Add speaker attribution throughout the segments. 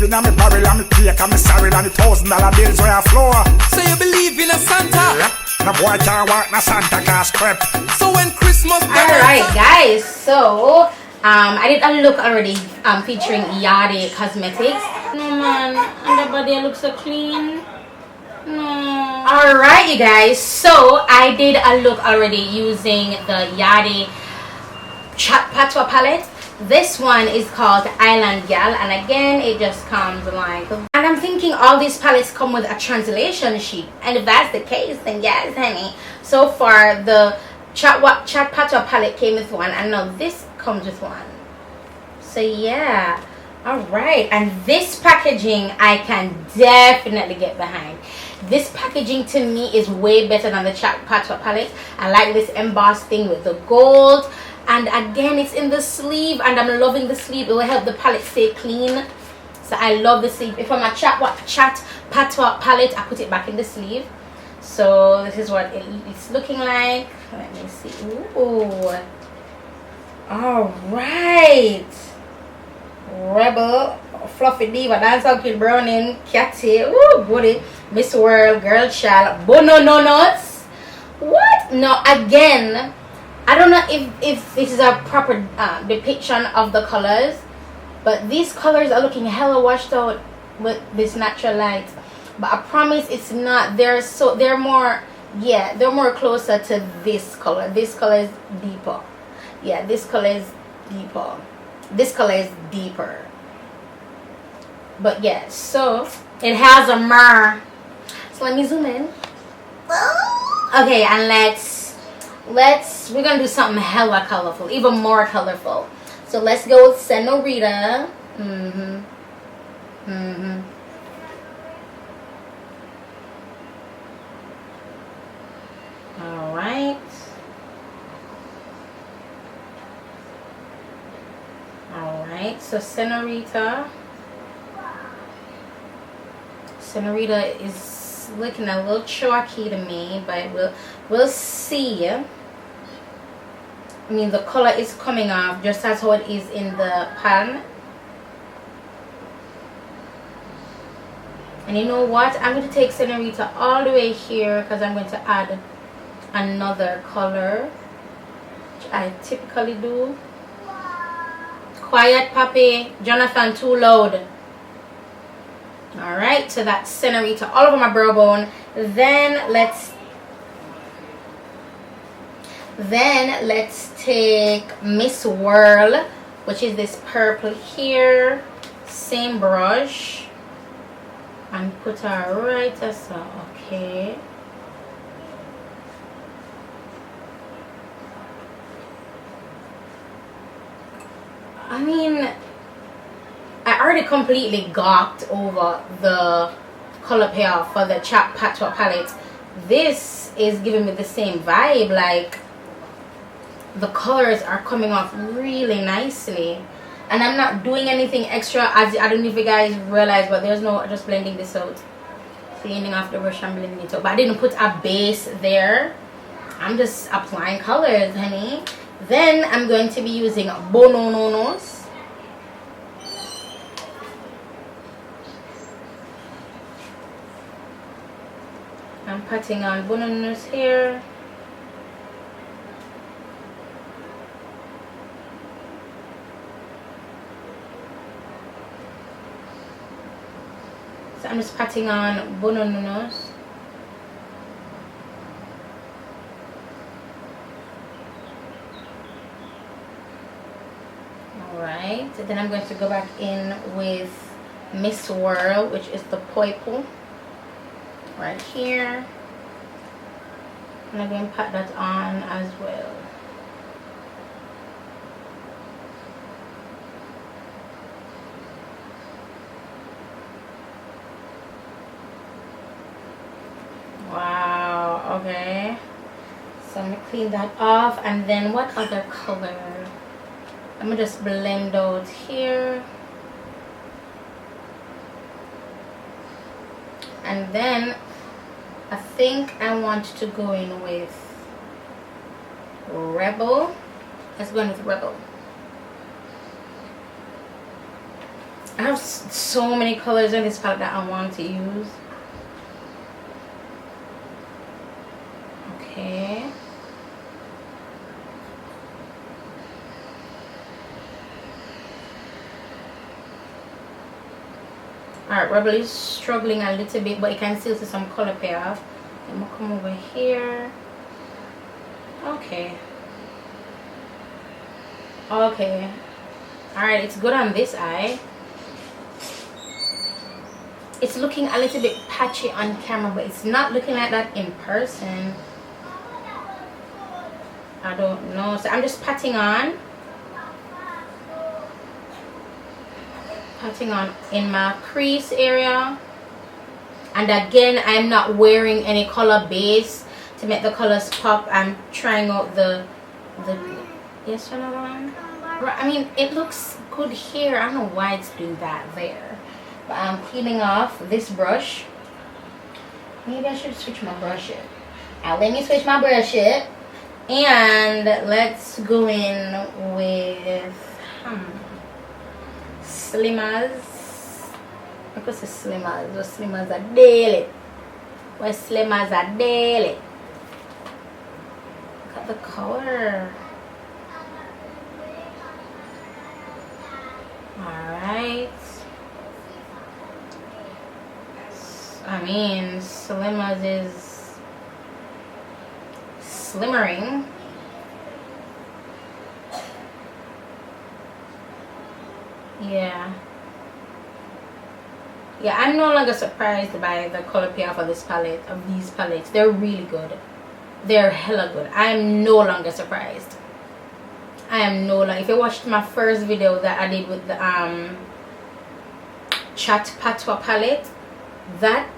Speaker 1: in a me barrel and me cake and me sorry and the $1,000 bills where I floor.
Speaker 2: So you believe in a Santa?
Speaker 1: Yep. No boy can't walk no Santa Claus crap.
Speaker 2: So when Christmas
Speaker 3: alright guys, so I did a look already featuring Yardie Cosmetics. No man, and the body looks so clean. No. Alright you guys, so I did a look already using the Yardie Patois palette. This one is called Island Gyal, and again it just comes like, and I'm thinking all these palettes come with a translation sheet, and if that's the case then yes honey. So far the Chat Patois palette came with one, and now this comes with one. So yeah, all right, and this packaging I can definitely get behind. This packaging to me is way better than the Chat Patois palette. I like this embossed thing with the gold, and again it's in the sleeve, and I'm loving the sleeve. It will help the palette stay clean, so I love the sleeve. If I'm a Chat Patois palette, I put it back in the sleeve. So this is what it's looking like. Let me see. Ooh. All right. Rebel, Fluffy Diva, Dancehall Kid Browning, Catty, ooh, goody, Miss World, Girl Child, Bono No Nuts. What? No, again, I don't know if this is a proper depiction of the colors, but these colors are looking hella washed out with this natural light. But I promise it's not. They're more, yeah, they're more closer to this color. This color is deeper. Yeah, this color is deeper. This color is deeper. But yeah, so it has a mirror. So let me zoom in. Okay, and we're gonna do something hella colorful, even more colorful. So let's go with Senorita. All right. Alright, so Senorita is looking a little chalky to me, but we'll see. I mean, the color is coming off just as how it is in the pan. And you know what? I'm going to take Senorita all the way here because I'm going to add another color, which I typically do. Quiet, Papi. Jonathan, too loud. Alright, so that's Senorita all over my brow bone. Then let's take Miss World, which is this purple here. Same brush. And put her right as so. Okay. I mean, I already completely gawked over the color payoff for the Chat Patois palette. This is giving me the same vibe, like the colors are coming off really nicely, and I'm not doing anything extra. As I don't know if you guys realize, but there's no just blending this out, cleaning off the brush and blending it out. But I didn't put a base there. I'm just applying colors, honey. Then I'm going to be using Bonononos. I'm putting on Bonononos here. So I'm just patting on Bonononos. Alright, so then I'm going to go back in with Miss World, which is the purple right here, and I'm going to pat that on as well. Wow, okay, so I'm going to clean that off. And then what other color? I'm going to just blend out here. And then I think I want to go in with Rebel. Let's go in with Rebel. I have so many colors in this palette that I want to use. Okay. Alright, Rebel is struggling a little bit, but you can still see some color payoff. I'm gonna come over here. Okay. Okay. Alright, it's good on this eye. It's looking a little bit patchy on camera, but it's not looking like that in person. I don't know. So I'm just patting on in my crease area. And again, I'm not wearing any color base to make the colors pop. I'm trying out the yes, another one. I mean, it looks good here. I don't know why it's doing that there. But I'm cleaning off this brush. Maybe I should switch my brush it. Let me switch my brush it. And let's go in with Slimmers. Because it's Slimmers. The Slimmers are daily. Where Slimmers are daily. Look at the color. Alright. I mean, Slimmers is slimmering. Yeah, I'm no longer surprised by the color payoff of this palette, of these palettes. They're really good. They're hella good. I'm no longer surprised. I am no longer. If you watched my first video that I did with the Chat Patois palette, that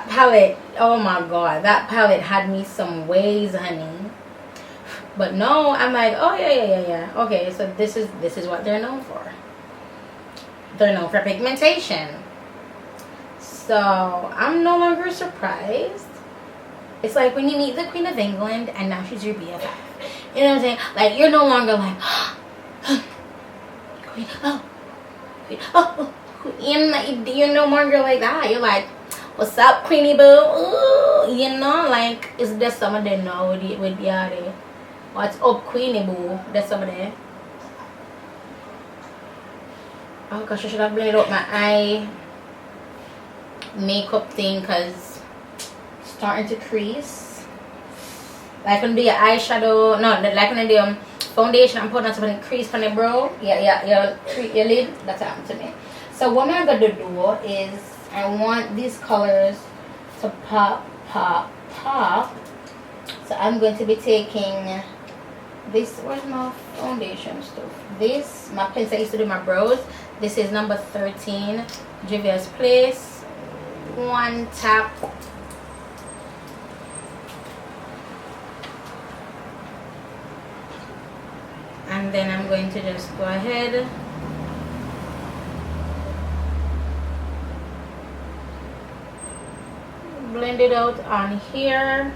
Speaker 3: palette, oh my god, that palette had me some ways, honey. But no, I'm like, oh yeah. Okay, so this is what they're known for. They're known for pigmentation. So I'm no longer surprised. It's like when you meet the Queen of England and now she's your BFF. You know what I'm saying? Like, you're no longer like Queen, you're no longer like that. You're like, what's up, Queenie Boo? Ooh, you know, like, it's just some of them now with Yardie. What's up, Queenie Boo? That's some of them. Oh gosh, I should have blended out my eye makeup thing because it's starting to crease. Like when you do your eyeshadow, no, like when you do your foundation, I'm putting on something crease on your brow. Yeah, your lid. That's what happened to me. So what I'm gonna do is I want these colors to pop. So I'm going to be taking this. Where's my foundation stuff? This, my pencil I used to do my brows. This is number 13, Juvia's Place. One tap. And then I'm going to just go ahead blend it out on here.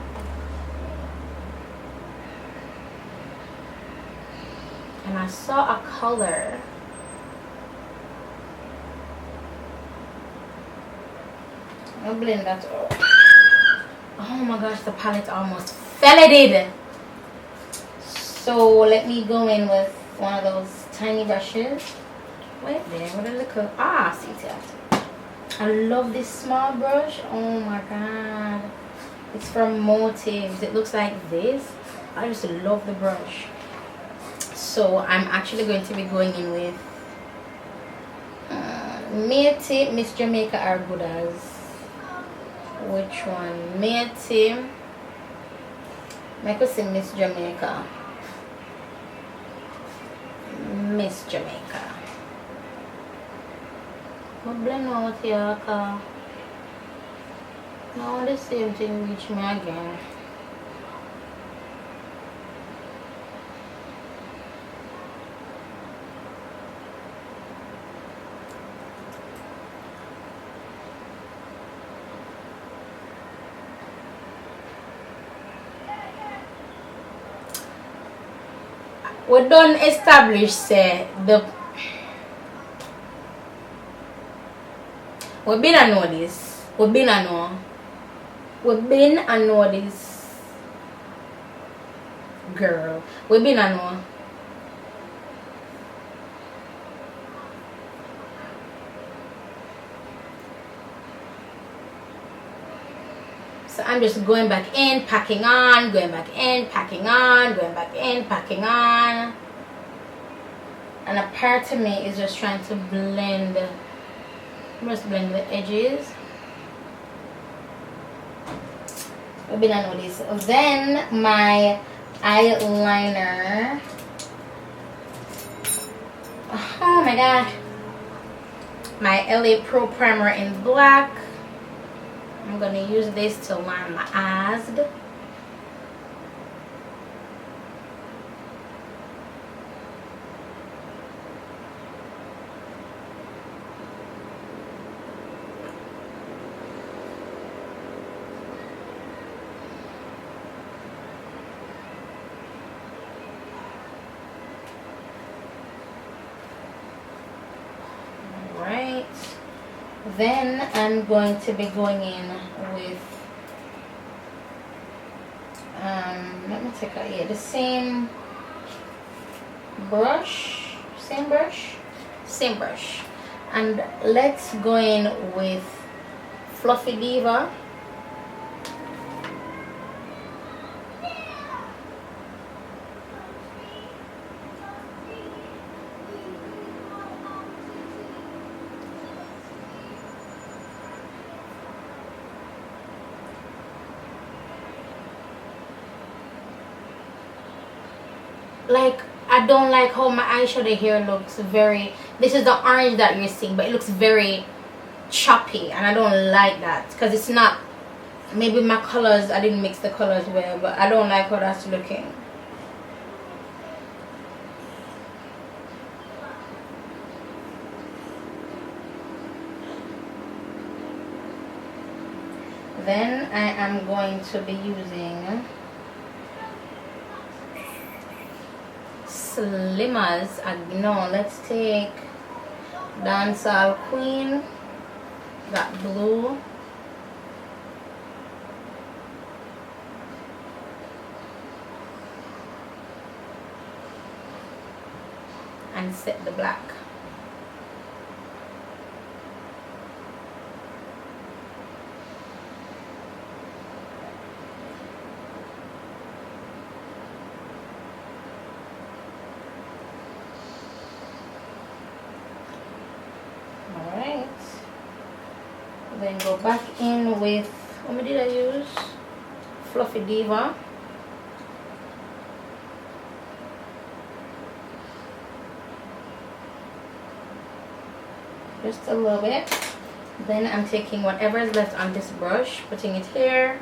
Speaker 3: And I saw a color. I'll blend that out. Oh my gosh, the palette almost faded. So let me go in with one of those tiny brushes. Wait there, what a little, see that. I love this small brush. Oh my god. It's from Motives. It looks like this. I just love the brush. So I'm actually going to be going in with Métis, Miss Jamaica are good as. Which one? Métis. I could say Miss Jamaica. Miss Jamaica. I'll blend out here. Now the same thing reach me again. we done establish say the we been a know this. We been a know. We been a know this. Girl. We been a know. So I'm just going back in, packing on, going back in, packing on, going back in, packing on. And a part of me is just trying to blend, just blend the edges. Maybe I know this. Then my eyeliner. Oh my god. My LA Pro Primer in black. I'm gonna use this to line my eyes. Alright. Then I'm going to be going in with let me take out the same brush, and let's go in with Fluffy Diva. Like, I don't like how my eyeshadow here looks very, this is the orange that you're seeing, but it looks very choppy, and I don't like that because it's not, maybe my colors, I didn't mix the colors well, but I don't like how that's looking. Then I am going to be using Slimmers. No, let's take Dancehall Queen, that blue. And set the black. Then go back in with, what did I use? Fluffy Diva. Just a little bit. Then I'm taking whatever is left on this brush, putting it here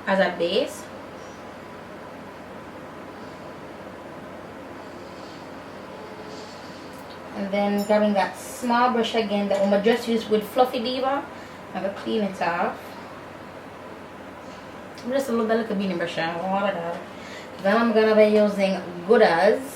Speaker 3: as a base. And then grabbing that small brush again that I just used with Fluffy Diva. I'm going to clean it off. Just a little bit like a beanie brush. Then I'm going to be using Goudas.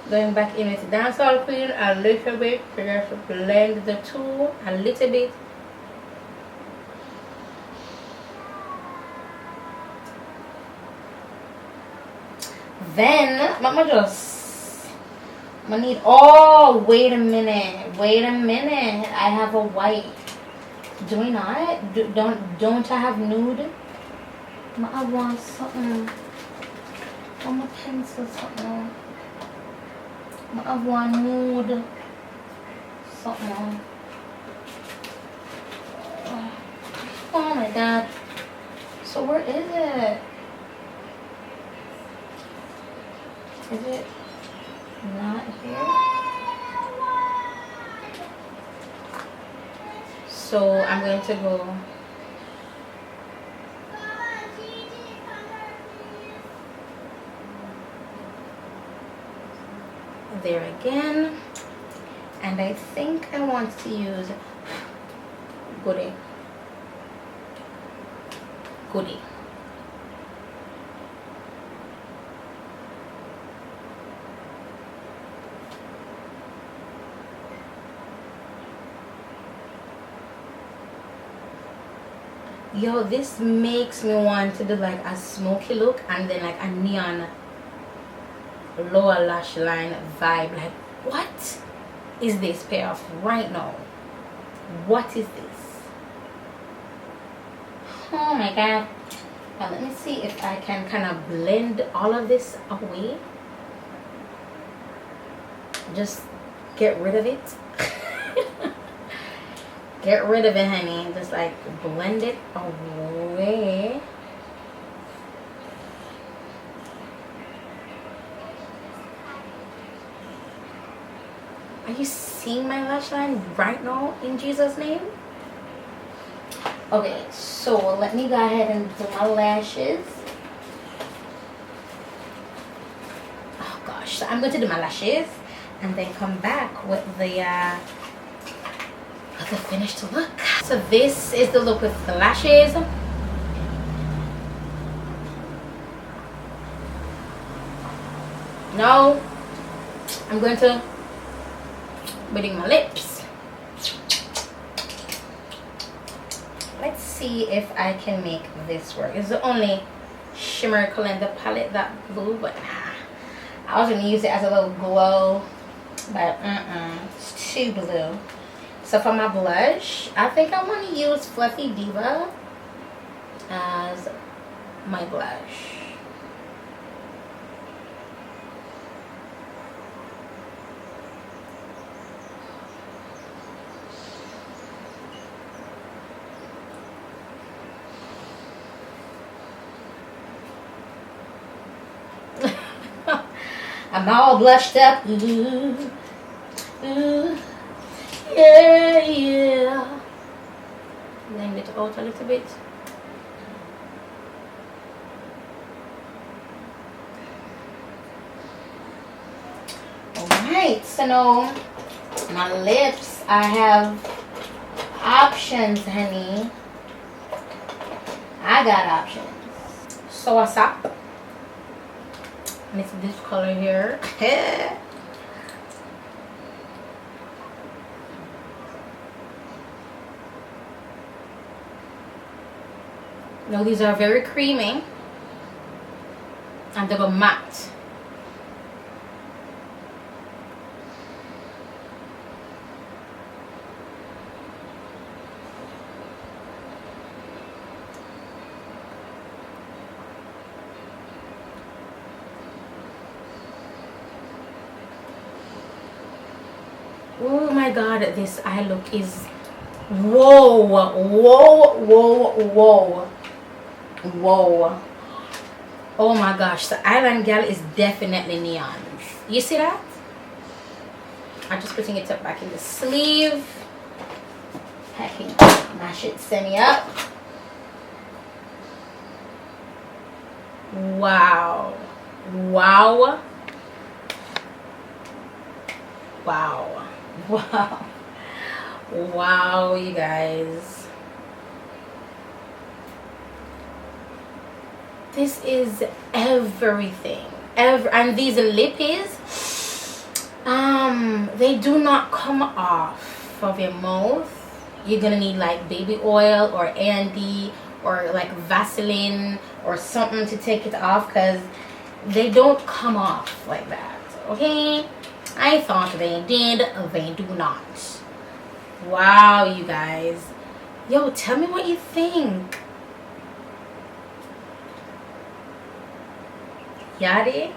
Speaker 3: Going back in with Dancehall Queen a little bit, just to blend the two a little bit. Then I need, oh wait a minute, I have a white. Do we not? Don't I have nude? I want something on my pencil, something. I want nude something. Oh my god. So where is it? Is it not here? So I'm going to go there again, and I think I want to use Goody. Yo, this makes me want to do like a smoky look and then like a neon lower lash line vibe. Like, what is this payoff right now? What is this? Oh my god. Now let me see if I can kind of blend all of this away. Just get rid of it. Get rid of it, honey. Just like blend it away. Are you seeing my lash line right now in Jesus' name? Okay, so let me go ahead and do my lashes. Oh gosh, so I'm going to do my lashes and then come back with the finished look. So this is the look with the lashes. Now I'm going to be my lips. Let's see if I can make this work. It's the only shimmer color in the palette, that blue, but nah. I was gonna use it as a little glow, but it's too blue. So for my blush, I think I want to use Fluffy Diva as my blush. I'm all blushed up. Ooh, ooh. Yeah, yeah. Blend it out a little bit. Alright, so now my lips, I have options, honey. I got options. So what's up? And it's this color here. Now these are very creamy and they're matte. Oh my god, this eye look is whoa, whoa, whoa, whoa, whoa. Oh my gosh, the eyeliner gal is definitely neon. You see that? I'm just putting it up back in the sleeve. I can mash it semi up. Wow, wow, wow. Wow, wow, you guys, this is everything. And these lippies, they do not come off of your mouth. You're gonna need like baby oil or A&D or like Vaseline or something to take it off, because they don't come off like that. Okay, I thought they did, they do not. Wow, you guys. Yo, tell me what you think. Yardie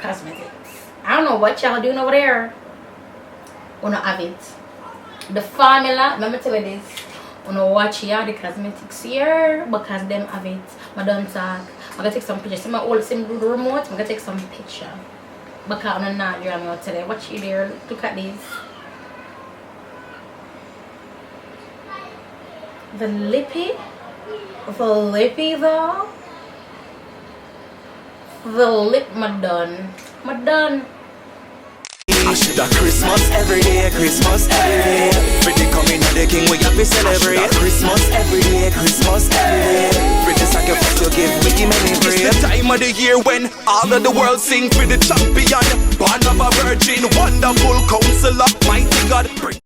Speaker 3: Cosmetics. I don't know what y'all doing over there. Wanna have it. The formula, let me tell you this. Wanna watch Yardie Cosmetics here because them have it. I don't talk. I'm gonna take some pictures. See my old sim do the remote. I'm gonna take some picture. Because I'm not here, I'm going to tell you. Watch you there. Look at this. The lippy though. The lip madone.
Speaker 4: I should have Christmas every day, Christmas every day. Pretty coming of the king, we have to celebrate. Christmas every day, Christmas every day. Pretty sacrifice you give, we give many praise. It's the time of the year when all of the world sing for the champion. Born of a virgin, wonderful counselor, mighty God.